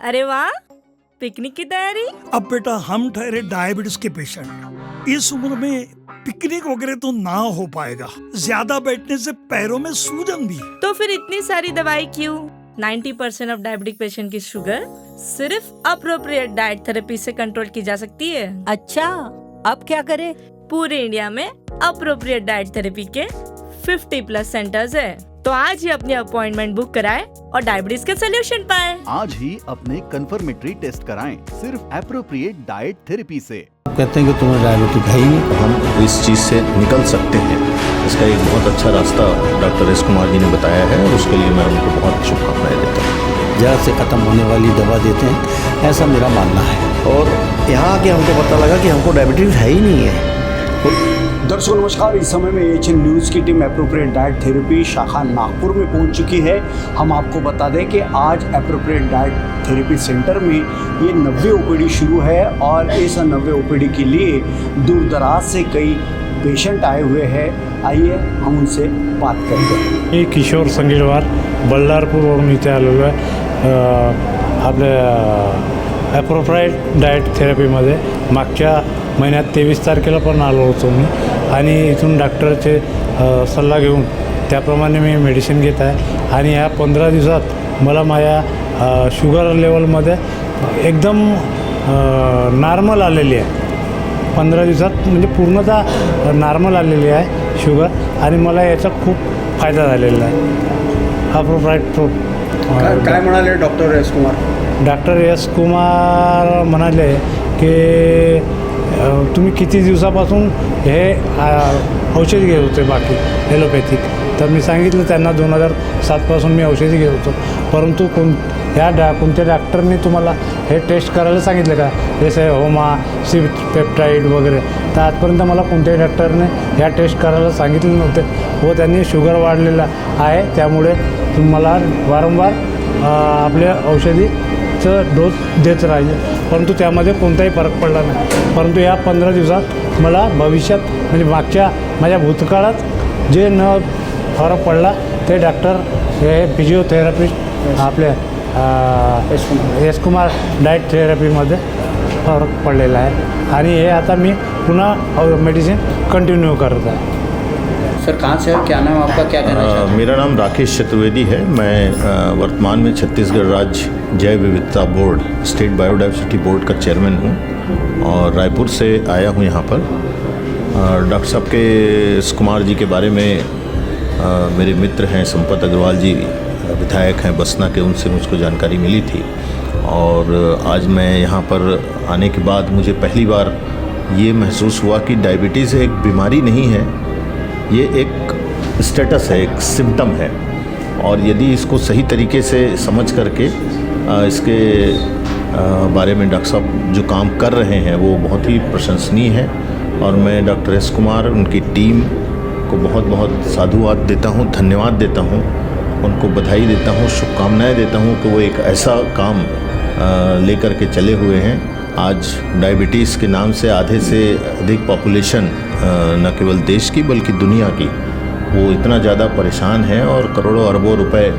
अरे वाह, पिकनिक की तैयारी? अब बेटा हम ठहरे डायबिटीज के पेशेंट, इस उम्र में पिकनिक वगैरह तो ना हो पाएगा। ज्यादा बैठने से पैरों में सूजन भी। तो फिर इतनी सारी दवाई क्यों? 90% ऑफ डायबिटिक पेशेंट की शुगर सिर्फ अप्रोप्रिएट डाइट थेरेपी से कंट्रोल की जा सकती है। अच्छा, अब क्या करें? पूरे इंडिया में अप्रोप्रिएट डाइट थेरेपी के 50+ सेंटर्स है। तो आज ही अपनी अपॉइंटमेंट बुक कराएं और डायबिटीज के सोल्यूशन पाएं। आज ही अपने कंफर्मेटरी टेस्ट कराएं सिर्फ एप्रोप्रिएट डाइट थेरेपी से। कहते हैं कि तुम्हें डायबिटीज है ही नहीं। हम इस चीज़ से निकल सकते हैं, इसका एक बहुत अच्छा रास्ता डॉक्टर एस कुमार जी ने बताया है और उसके लिए मैं उनको बहुत शुभकामनाएं देता हूँ। जड़ से खत्म होने वाली दवा देते हैं, ऐसा मेरा मानना है। और यहाँ आके हमको पता लगा कि हमको डायबिटीज है ही नहीं है। दर्शकों नमस्कार, इस समय में एएचएन न्यूज़ की टीम एप्रोप्रिएट डाइट थेरेपी शाखा नागपुर में पहुंच चुकी है। हम आपको बता दें कि आज एप्रोप्रिएट डाइट थेरेपी सेंटर में ये 90 ओपीडी शुरू है और इस 90 ओपीडी के लिए दूर दराज से कई पेशेंट आए हुए हैं। आइए हम उनसे बात करते हैं। मी किशोर संगीलवार बल्लारपूरवरून इथे आलेलो आहे आपल्या ॲप्रोप्रिएट डाएट थेरपीमध्ये मागच्या महिन्यात 23 तारखेला पण आलो होतो मी आणि इथून डॉक्टरचे सल्ला घेऊन त्याप्रमाणे मी मेडिसिन घेत आहे आणि ह्या 15 दिवसात मला माझ्या शुगर लेवलमध्ये एकदम नॉर्मल आलेली आहे। 15 दिवसात म्हणजे पूर्णतः नॉर्मल आलेली आहे शुगर आणि मला याचा खूप फायदा झालेला आहे। अप्रोप्रिएट काय म्हणाले doctor S Kumar? Doctor S Kumar म्हणाले की तुम्ही किती दिवसापासून हे औषध घेत होते बाकी ॲलोपॅथिक, तर मी सांगितलं त्यांना 2007पासून मी औषधी घेत होतो, परंतु कोणत्या डॉक्टरने तुम्हाला हे टेस्ट करायला सांगितलं का, जसे होमा सी पेप्टाईड वगैरे, तर आजपर्यंत मला कोणत्याही डॉक्टरने ह्या टेस्ट करायला सांगितले नव्हते व त्यांनी शुगर वाढलेला आहे त्यामुळे तुम्हाला वारंवार आपल्या औषधीचं डोस देत राहिले, परंतु त्यामध्ये कोणताही फरक पडला नाही। परंतु या 15 दिवसात मला भविष्यात म्हणजे मागच्या माझ्या भूतकाळात जे न फरक पडला ते डॉक्टर हे फिजिओथेरपिस्ट आपल्या एस कुमार डाएट थेरपीमध्ये फरक पडलेला आहे आणि हे आता मी पुन्हा मेडिसिन कंटिन्यू करत आहे। सर कहाँ से है, क्या नाम आपका, क्या कहना चाहते हैं? मेरा नाम राकेश चतुर्वेदी है। मैं वर्तमान में छत्तीसगढ़ राज्य जैव विविधता बोर्ड स्टेट बायोडाइवर्सिटी बोर्ड का चेयरमैन हूँ और रायपुर से आया हूँ यहाँ पर। डॉक्टर साहब के एस कुमार जी के बारे में मेरे मित्र हैं संपत अग्रवाल जी, विधायक हैं बसना के, उनसे मुझको जानकारी मिली थी और आज मैं यहाँ पर आने के बाद मुझे पहली बार ये महसूस हुआ कि डायबिटीज़ एक बीमारी नहीं है, ये एक स्टेटस है, एक सिम्टम है और यदि इसको सही तरीके से समझ करके इसके बारे में डॉक्टर साहब जो काम कर रहे हैं वो बहुत ही प्रशंसनीय है और मैं डॉक्टर एस कुमार उनकी टीम को बहुत बहुत साधुवाद देता हूँ, धन्यवाद देता हूँ, उनको बधाई देता हूँ, शुभकामनाएं देता हूँ कि वो एक ऐसा काम लेकर के चले हुए हैं। आज डायबिटीज़ के नाम से आधे से अधिक पॉपुलेशन न केवल देश की बल्कि दुनिया की वो इतना ज़्यादा परेशान है और करोड़ों अरबों रुपए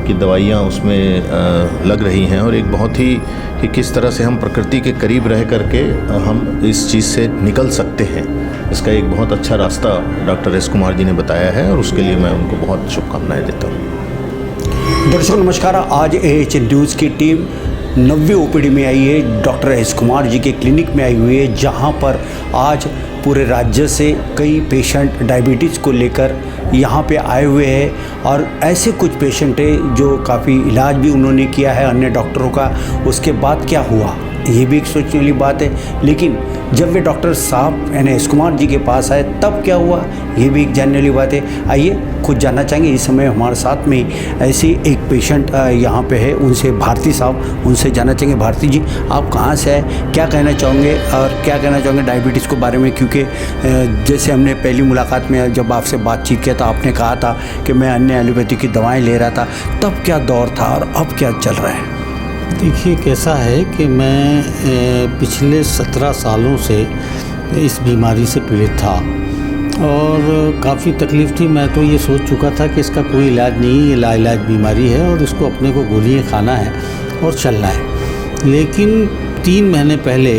की दवाइयाँ उसमें लग रही हैं और एक बहुत ही कि किस तरह से हम प्रकृति के करीब रह करके हम इस चीज़ से निकल सकते हैं, इसका एक बहुत अच्छा रास्ता डॉक्टर एस कुमार जी ने बताया है और उसके लिए मैं उनको बहुत शुभकामनाएं देता हूँ। दर्शकों नमस्कार, आज एएचएन न्यूज़ की टीम 90 ओपीडी में आई है, डॉक्टर एस कुमार जी के क्लिनिक में आई हुई है, जहां पर आज पूरे राज्य से कई पेशेंट डायबिटीज़ को लेकर यहाँ पे आए हुए हैं और ऐसे कुछ पेशेंट हैं जो काफ़ी इलाज भी उन्होंने किया है अन्य डॉक्टरों का। उसके बाद क्या हुआ ये भी एक सोचने वाली बात है, लेकिन जब वे डॉक्टर साहब यानी एस कुमार जी के पास आए तब क्या हुआ ये भी एक जानने वाली बात है। आइए खुद जानना चाहेंगे। इस समय हमारे साथ में ऐसी एक पेशेंट यहाँ पे है, उनसे भारती साहब, उनसे जानना चाहेंगे। भारती जी, आप कहाँ से आए, क्या कहना चाहोगे और क्या कहना चाहोगे डायबिटीज़ के बारे में? क्योंकि जैसे हमने पहली मुलाकात में जब आपसे बातचीत किया था आपने कहा था कि मैं अन्य एलोपैथी की दवाएँ ले रहा था, तब क्या दौर था और अब क्या चल रहा है? देखिए कैसा है कि मैं पिछले 17 सालों से इस बीमारी से पीड़ित था और काफ़ी तकलीफ़ थी। मैं तो ये सोच चुका था कि इसका कोई इलाज नहीं है, ये लाइलाज बीमारी है और इसको अपने को गोलियाँ खाना है और चलना है। लेकिन 3 महीने पहले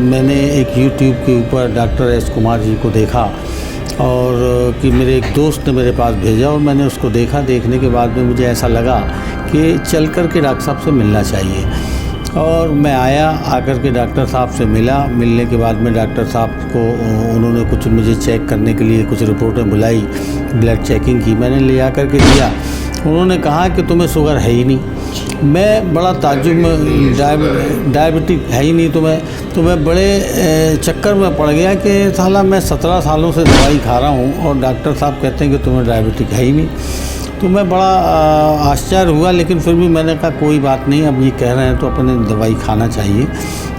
मैंने एक यूट्यूब के ऊपर डॉक्टर एस कुमार जी को देखा, और कि मेरे एक दोस्त ने मेरे पास भेजा, और मैंने उसको देखा। देखने के बाद में मुझे ऐसा लगा कि चल कर के डॉक्टर साहब से मिलना चाहिए, और मैं आकर के डॉक्टर साहब से मिलने के बाद में डॉक्टर साहब को उन्होंने कुछ मुझे चेक करने के लिए कुछ रिपोर्टें बुलाई, ब्लड चेकिंग की, मैंने ले आकर के दिया। उन्होंने कहा कि तुम्हें शुगर है ही नहीं। मैं बड़ा ताज्जुब में, डायबिटिक है ही नहीं तो मैं बड़े चक्कर में पड़ गया कि साला मैं 17 सालों से दवाई खा रहा हूँ और डॉक्टर साहब कहते हैं कि तुम्हें डायबिटिक है ही नहीं। तो मैं बड़ा आश्चर्य हुआ, लेकिन फिर भी मैंने कहा कोई बात नहीं, अब ये कह रहे हैं तो अपने दवाई खाना चाहिए।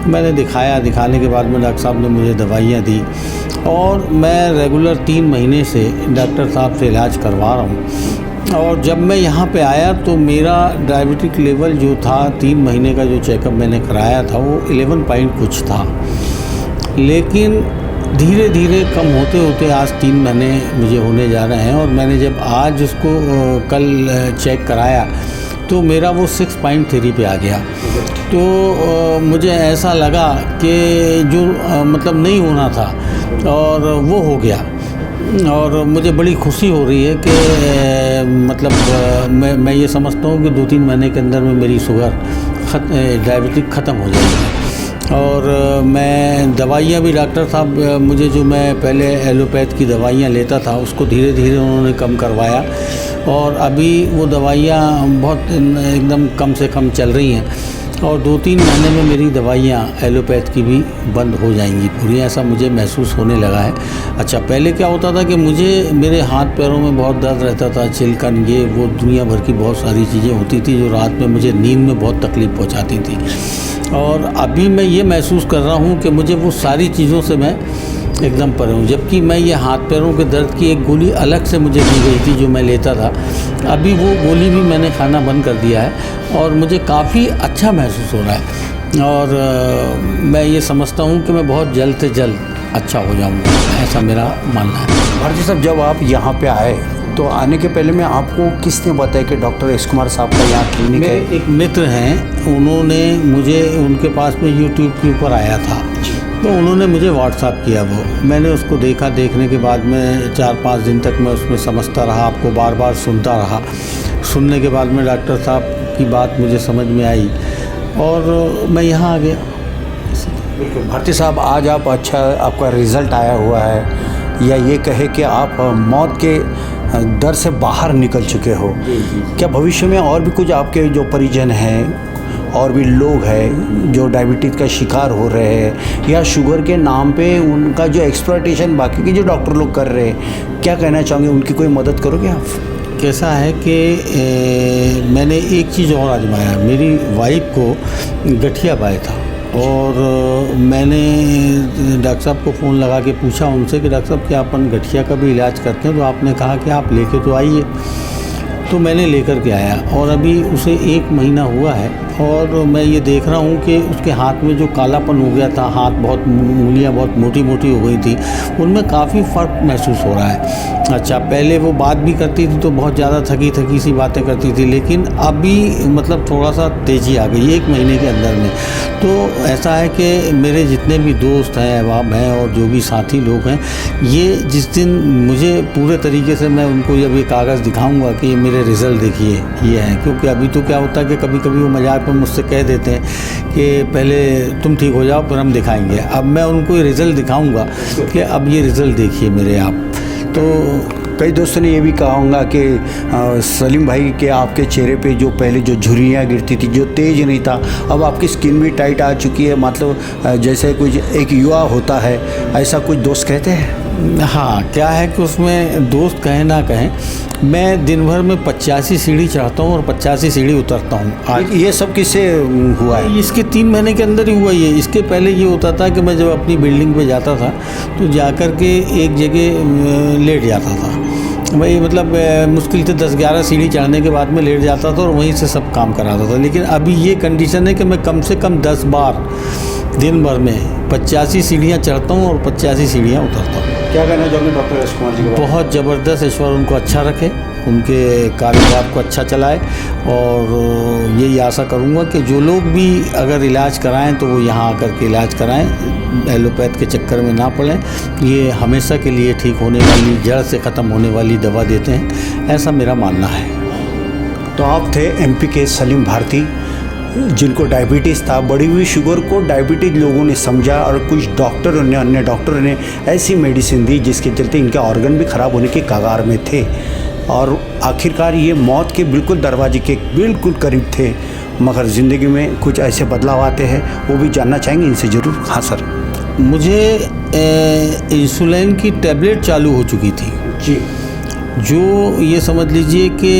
मैंने दिखाने के बाद में डॉक्टर साहब ने मुझे दवाइयाँ दी, और मैं रेगुलर 3 महीने से डॉक्टर साहब से इलाज करवा रहा हूँ। और जब मैं यहाँ पे आया तो मेरा डायबिटिक लेवल जो था, 3 महीने का जो चेकअप मैंने कराया था, वो 11 पॉइंट कुछ था, लेकिन धीरे धीरे कम होते होते आज 3 महीने मुझे होने जा रहे हैं। और मैंने जब आज उसको कल चेक कराया तो मेरा वो 6.3 पे आ गया। तो मुझे ऐसा लगा कि जो मतलब नहीं होना था और वो हो गया, और मुझे बड़ी खुशी हो रही है कि मतलब मैं ये समझता हूँ कि 2-3 महीने के अंदर में मेरी शुगर डायबिटिक ख़त्म हो जाएगी। और मैं दवाइयाँ भी डॉक्टर साहब मुझे, जो मैं पहले एलोपैथ की दवाइयाँ लेता था, उसको धीरे धीरे उन्होंने कम करवाया, और अभी वो दवाइयाँ बहुत एकदम कम से कम चल रही हैं, और 2-3 महीने में मेरी दवाइयाँ एलोपैथ की भी बंद हो जाएंगी पूरी, ऐसा मुझे महसूस होने लगा है। अच्छा, पहले क्या होता था कि मेरे हाथ पैरों में बहुत दर्द रहता था, चिलकन, ये वो दुनिया भर की बहुत सारी चीज़ें होती थी जो रात में मुझे नींद में बहुत तकलीफ़ पहुंचाती थी। और अभी मैं ये महसूस कर रहा हूँ कि मुझे वो सारी चीज़ों से मैं एकदम परे हूँ, जबकि मैं ये हाथ पैरों के दर्द की एक गोली अलग से मुझे दी गई थी जो मैं लेता था, अभी वो गोली भी मैंने खाना बंद कर दिया है, और मुझे काफ़ी अच्छा महसूस हो रहा है। और मैं ये समझता हूँ कि मैं बहुत जल्द से जल्द अच्छा हो जाऊँगा, ऐसा मेरा मानना है। भारती साहब, जब आप यहाँ पे आए तो आने के पहले में आपको किसने बताया कि डॉक्टर एस कुमार साहब का यहाँ क्लिनिक है? एक मित्र हैं, उन्होंने मुझे, उनके पास में यूट्यूब के ऊपर आया था, तो उन्होंने मुझे व्हाट्सएप किया। वो मैंने उसको देखा, देखने के बाद में 4-5 दिन तक मैं उसमें समझता रहा, आपको बार बार सुनता रहा। सुनने के बाद में डॉक्टर साहब की बात मुझे समझ में आई, और मैं यहाँ आ गया। बिल्कुल भारती साहब, आज आप अच्छा आपका रिज़ल्ट आया हुआ है, या ये कहे कि आप मौत के दर से बाहर निकल चुके हो। क्या भविष्य में और भी कुछ आपके जो परिजन हैं और भी लोग हैं जो डायबिटीज़ का शिकार हो रहे हैं, या शुगर के नाम पे उनका जो एक्सप्लॉयटेशन बाकी के जो डॉक्टर लोग कर रहे हैं, क्या कहना चाहोगे? उनकी कोई मदद करोगे आप? कैसा है कि मैंने एक चीज़ और आजमाया। मेरी वाइफ को गठिया पाया था, और मैंने डॉक्टर साहब को फ़ोन लगा के पूछा उनसे कि डॉक्टर साहब क्या अपन गठिया का भी इलाज करते हैं? तो आपने कहा कि आप लेके तो आइए। तो मैंने लेकर के आया, और अभी उसे 1 महीना हुआ है, और मैं ये देख रहा हूँ कि उसके हाथ में जो कालापन हो गया था, हाथ बहुत, उंगलियाँ बहुत मोटी मोटी हो गई थी, उनमें काफ़ी फ़र्क महसूस हो रहा है। अच्छा, पहले वो बात भी करती थी तो बहुत ज़्यादा थकी सी बातें करती थी, लेकिन अभी मतलब थोड़ा सा तेज़ी आ गई 1 महीने के अंदर में। तो ऐसा है कि मेरे जितने भी दोस्त हैं, अहबाब हैं, और जो भी साथी लोग हैं, ये जिस दिन मुझे पूरे तरीके से, मैं उनको जब ये कागज़ दिखाऊंगा कि ये मेरे रिज़ल्ट देखिए ये हैं, क्योंकि अभी तो क्या होता है कि कभी कभी वो मजाक में मुझसे कह देते हैं कि पहले तुम ठीक हो जाओ फिर हम दिखाएंगे। अब मैं उनको ये रिज़ल्ट दिखाऊंगा कि अब ये रिज़ल्ट देखिए मेरे आप। तो कई दोस्तों ने ये भी कहा होगा कि सलीम भाई के आपके चेहरे पे जो पहले जो झुर्रियाँ गिरती थी, जो तेज नहीं था, अब आपकी स्किन भी टाइट आ चुकी है, मतलब जैसे कुछ एक युवा होता है, ऐसा कुछ दोस्त कहते हैं? हाँ, क्या है कि उसमें दोस्त कहें ना कहें, मैं दिन भर में 85 सीढ़ी चढ़ता हूँ और 85 सीढ़ी उतरता हूँ। आज ये सब किससे हुआ है? इसके 3 महीने के अंदर ही हुआ ये। इसके पहले ये होता था कि मैं जब अपनी बिल्डिंग पे जाता था तो जाकर के एक जगह लेट जाता था, वही मतलब मुश्किल से 10-11 सीढ़ी चढ़ने के बाद में लेट जाता था और वहीं से सब काम कराता था। लेकिन अभी ये कंडीशन है कि मैं कम से कम 10 बार दिन भर में 85 सीढ़ियाँ चढ़ता हूँ और 85 सीढ़ियाँ उतरता हूँ। क्या कहना चाहोगे डॉक्टर एस कुमार जी के बारे में? बहुत ज़बरदस्त, ईश्वर उनको अच्छा रखे, उनके कारोबार को अच्छा चलाए। और यही आशा करूँगा कि जो लोग भी अगर इलाज कराएं तो वो यहाँ आकर के इलाज कराएं, एलोपैथ के चक्कर में ना पड़ें। ये हमेशा के लिए ठीक होने वाली, जड़ से ख़त्म होने वाली दवा देते हैं, ऐसा मेरा मानना है। तो आप थे एमपी के सलीम भारती, जिनको डायबिटीज़ था। बढ़ी हुई शुगर को डायबिटीज़ लोगों ने समझा और कुछ डॉक्टरों ने, अन्य डॉक्टरों ने ऐसी मेडिसिन दी जिसके चलते इनके ऑर्गन भी ख़राब होने के कगार में थे और आखिरकार ये मौत के बिल्कुल दरवाजे के बिल्कुल करीब थे। मगर ज़िंदगी में कुछ ऐसे बदलाव आते हैं, वो भी जानना चाहेंगे इनसे ज़रूर। हाँ सर। मुझे इंसुलिन की टैबलेट चालू हो चुकी थी जी। जो ये समझ लीजिए कि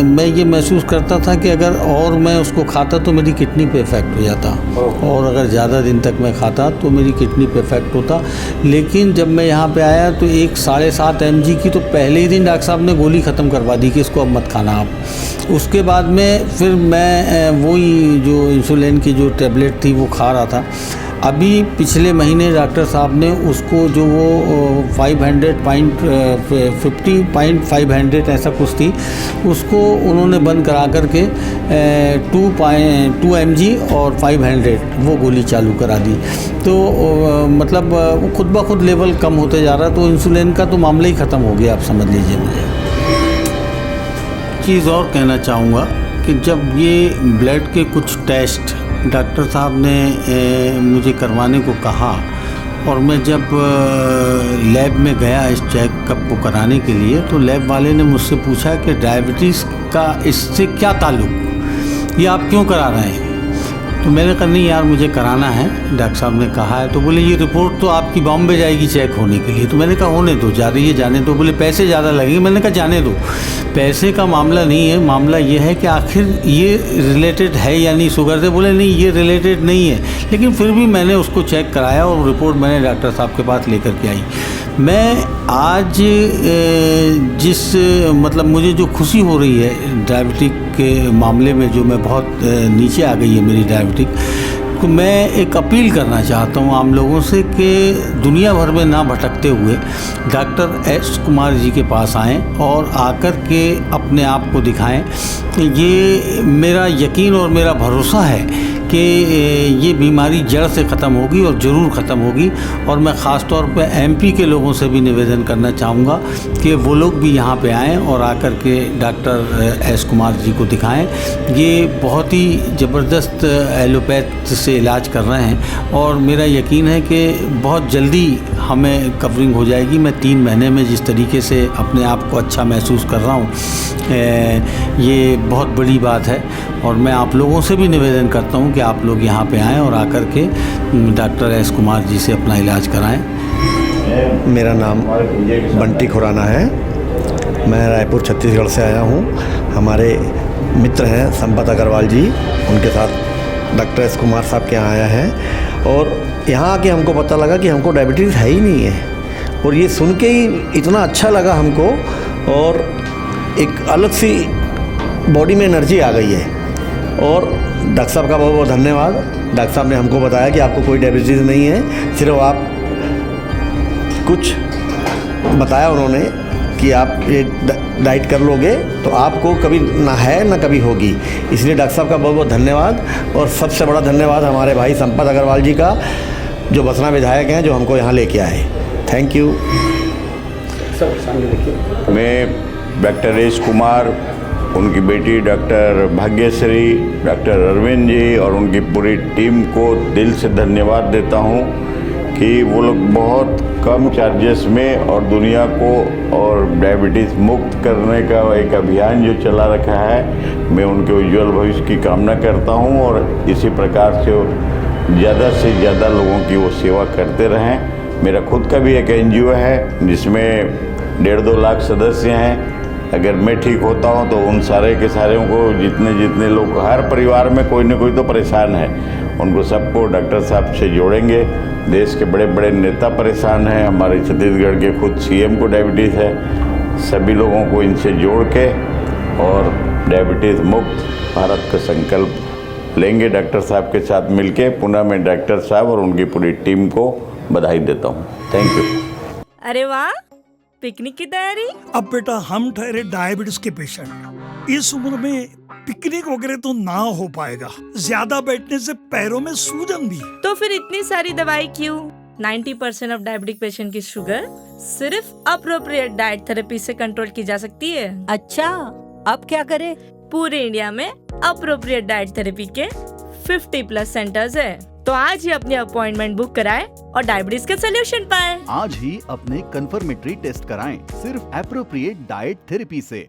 मैं ये महसूस करता था कि अगर और मैं उसको खाता तो मेरी किडनी पे इफ़ेक्ट हो जाता, और अगर ज़्यादा दिन तक मैं खाता तो मेरी किडनी पे इफ़ेक्ट होता। लेकिन जब मैं यहाँ पे आया तो 7.5 mg की तो पहले ही दिन डॉक्टर साहब ने गोली ख़त्म करवा दी कि इसको अब मत खाना आप। उसके बाद में फिर मैं वही जो इंसुलिन की जो टैबलेट थी वो खा रहा था। अभी पिछले महीने डॉक्टर साहब ने उसको जो वो 500.500 ऐसा कुछ थी, उसको उन्होंने बंद करा करके 2 mg और 500 वो गोली चालू करा दी। तो मतलब वो खुद ब खुद लेवल कम होते जा रहा, तो इंसुलिन का तो मामला ही ख़त्म हो गया, आप समझ लीजिए। मुझे चीज़ और कहना चाहूँगा कि जब ये ब्लड के कुछ टेस्ट डॉक्टर साहब ने मुझे करवाने को कहा और मैं जब लैब में गया इस चेकअप को कराने के लिए, तो लैब वाले ने मुझसे पूछा कि डायबिटीज़ का इससे क्या ताल्लुक़, ये आप क्यों करा रहे हैं? तो मैंने कहा नहीं यार मुझे कराना है, डॉक्टर साहब ने कहा है। तो बोले ये रिपोर्ट तो आपकी बॉम्बे जाएगी चेक होने के लिए। तो मैंने कहा होने दो, जा रही है जाने दो। बोले पैसे ज़्यादा लगेंगे। मैंने कहा जाने दो, पैसे का मामला नहीं है, मामला ये है कि आखिर ये रिलेटेड है या नहीं शुगर से। बोले नहीं ये रिलेटेड नहीं है, लेकिन फिर भी मैंने उसको चेक कराया और रिपोर्ट मैंने डॉक्टर साहब के पास लेकर के आई। मैं आज जिस मतलब मुझे जो खुशी हो रही है डायबिटिक के मामले में, जो मैं बहुत नीचे आ गई है मेरी डायबिटिक, तो मैं एक अपील करना चाहता हूँ आम लोगों से कि दुनिया भर में ना भटकते हुए डॉक्टर एस कुमार जी के पास आएँ और आकर के अपने आप को दिखाएं। ये मेरा यकीन और मेरा भरोसा है कि ये बीमारी जड़ से ख़त्म होगी और ज़रूर ख़त्म होगी। और मैं ख़ास तौर पे एमपी के लोगों से भी निवेदन करना चाहूँगा कि वो लोग भी यहाँ पे आएँ और आकर के डॉक्टर एस कुमार जी को दिखाएं। ये बहुत ही ज़बरदस्त एलोपैथ से इलाज कर रहे हैं और मेरा यकीन है कि बहुत जल्दी हमें कवरिंग हो जाएगी। मैं 3 महीने में जिस तरीके से अपने आप को अच्छा महसूस कर रहा हूँ, ये बहुत बड़ी बात है। और मैं आप लोगों से भी निवेदन करता हूँ कि आप लोग यहाँ पे आएँ और आकर के डॉक्टर एस कुमार जी से अपना इलाज कराएं। मेरा नाम बंटी खुराना है, मैं रायपुर छत्तीसगढ़ से आया हूँ। हमारे मित्र हैं संपत अग्रवाल जी, उनके साथ डॉक्टर एस कुमार साहब के यहाँ आया है। और यहाँ आके हमको पता लगा कि हमको डायबिटीज़ है ही नहीं है, और ये सुन के ही इतना अच्छा लगा हमको, और एक अलग सी बॉडी में एनर्जी आ गई है। और डॉक्टर साहब का बहुत बहुत धन्यवाद। डॉक्टर साहब ने हमको बताया कि आपको कोई डायबिटीज़ नहीं है, सिर्फ आप कुछ बताया उन्होंने कि आप ये डाइट कर लोगे तो आपको कभी ना है ना कभी होगी। इसलिए डॉक्टर साहब का बहुत बहुत धन्यवाद। और सबसे बड़ा धन्यवाद हमारे भाई संपत अग्रवाल जी का, जो बसना विधायक हैं, जो हमको यहाँ लेके आए। Thank you. मैं डॉक्टर एस कुमार, उनकी बेटी डॉक्टर भाग्यश्री, डॉक्टर अरविंद जी और उनकी पूरी टीम को दिल से धन्यवाद देता हूँ कि वो लोग बहुत कम चार्जेस में और दुनिया को और डायबिटीज़ मुक्त करने का एक अभियान जो चला रखा है, मैं उनके उज्जवल भविष्य की कामना करता हूँ और इसी प्रकार से ज़्यादा लोगों की वो सेवा करते रहें। मेरा खुद का भी एक NGO है जिसमें 1.5-2 लाख सदस्य हैं। अगर मैं ठीक होता हूँ तो उन सारे के सारे को जितने लोग, हर परिवार में कोई न कोई तो परेशान है, उनको सबको डॉक्टर साहब से जोड़ेंगे। देश के बड़े बड़े नेता परेशान हैं, हमारे छत्तीसगढ़ के खुद CM को डायबिटीज़ है। सभी लोगों को इनसे जोड़ के और डायबिटीज़ मुक्त भारत का संकल्प लेंगे डॉक्टर साहब के साथ मिलके। पुनः मैं डॉक्टर साहब और उनकी पूरी टीम को बधाई देता हूँ। Thank you. अरे वाह, पिकनिक की तैयारी? अब बेटा हम ठहरे डायबिटीज के पेशेंट, इस उम्र में पिकनिक वगैरह तो ना हो पाएगा, ज्यादा बैठने से पैरों में सूजन भी। तो फिर इतनी सारी दवाई क्यों? 90% ऑफ डायबिटिक पेशेंट की शुगर सिर्फ अप्रोप्रिएट डाइट थेरेपी से कंट्रोल की जा सकती है। अच्छा, अब क्या करें? पूरे इंडिया में अप्रोप्रिएट डाइट थेरेपी के 50+ सेंटर्स है। तो आज ही अपनी अपॉइंटमेंट बुक कराएं और डायबिटीज के सोल्यूशन पाएं। आज ही अपने कंफर्मेटरी टेस्ट कराएं सिर्फ एप्रोप्रिएट डाइट थेरेपी से।